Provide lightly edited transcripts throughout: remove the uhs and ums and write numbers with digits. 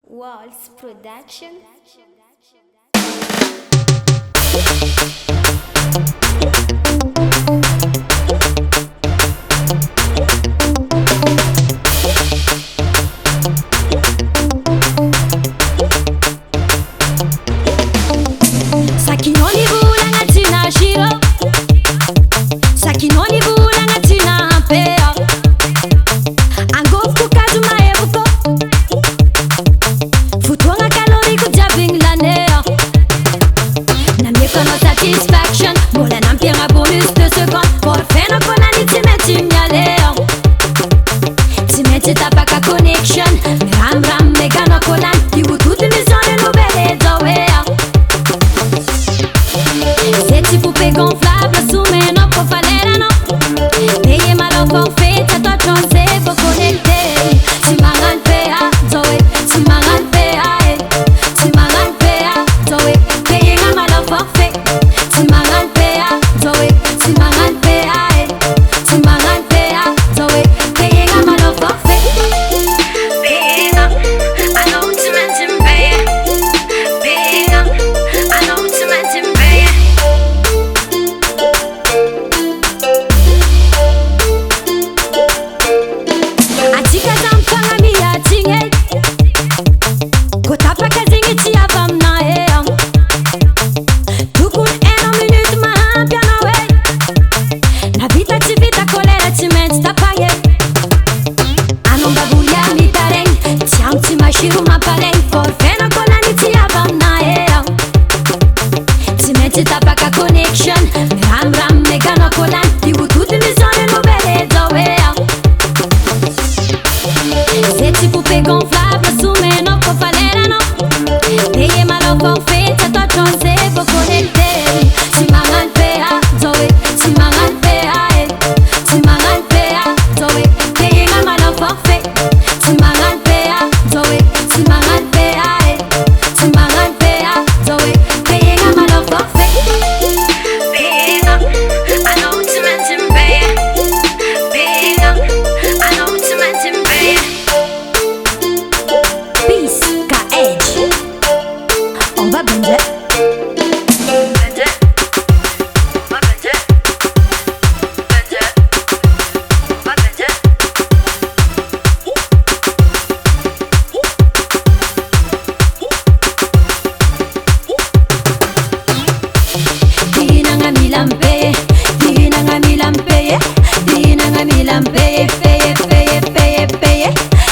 Waltz Production. Sakinoni vula tina shiro, sakinoni vula tina ampea. Angofu kazu maebuko, futuanga kalori kujabing lanea. Na miekono satisfaction, mola nampianga bonus 2 secondes. Por feno kona ni timeti mnyalea. Timeti tapaka connection, ram ram megano kolan. Ibu tutu mizone nubele dawea. Senti poupée gonflable, soumet non pour fallait non. Payez mal au forfait, t'as toi chance pour connecter. Tu m'as rentré à Zoé, tu m'as rentré à tu m'as rentré à Zoé. Payez mal au forfait, tu m'as rentré à Zoé, tu m'as rentré à tu m'as rentré à Zoé. Payez mal au forfait. Big up, I know what you meant to pay. Big up, I know what you meant to pay. Atika zampanga mia tinge Kotapa kazingi tia vamna ea Tukun eno minute mahampia na we Na vita tivita kolera timenti tapaye Anomba bulia mitareng Tiam timashiru mapaleng Forfena kolani tia vamna ea Timenti tapaka connection Ram ram megano kolan Ibu tutu mizone nubele dawea. Senti poupée gonflable, soumet non pour fallait non. Payez mal au forfait, t'as toi chance pour connecter. Tu m'as rentré à Zoé, tu m'as rentré à tu m'as rentré à Zoé. Payez mal au forfait, tu m'as rentré à Zoé, tu m'as rentré à tu m'as rentré à Zoé. Payez mal au forfait. Big up, I know what you meant to pay. Big up, I know what you meant to pay. Peace, K-Edge. On va bender. Bender. On va bender. Bender. On va bender. Dinanga milampe, dinanga milampe, dinanga milampe, peye, peye, peye, peye.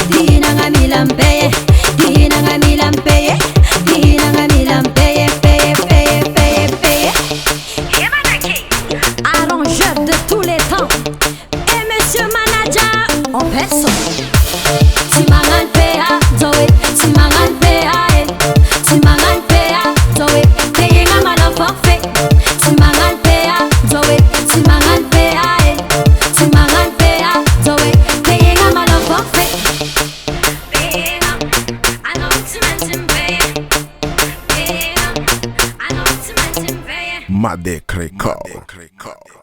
Dinanga milampe, dinanga milampe, dinanga milampe, peye, peye, peye, peye. Arrangeur de tous les temps, et monsieur manager en personne. Tu m'as rentré à Zoé, tu m'as rentré à tu m'as rentré à Zoé. Payez mal au forfait. Tu m'as rentré à Zoé, tu m'as rentré à tu m'as rentré à Zoé. Payez mal au forfait. Big up, I know what you meant to pay. Big up, I know what you meant to pay. Madec Record.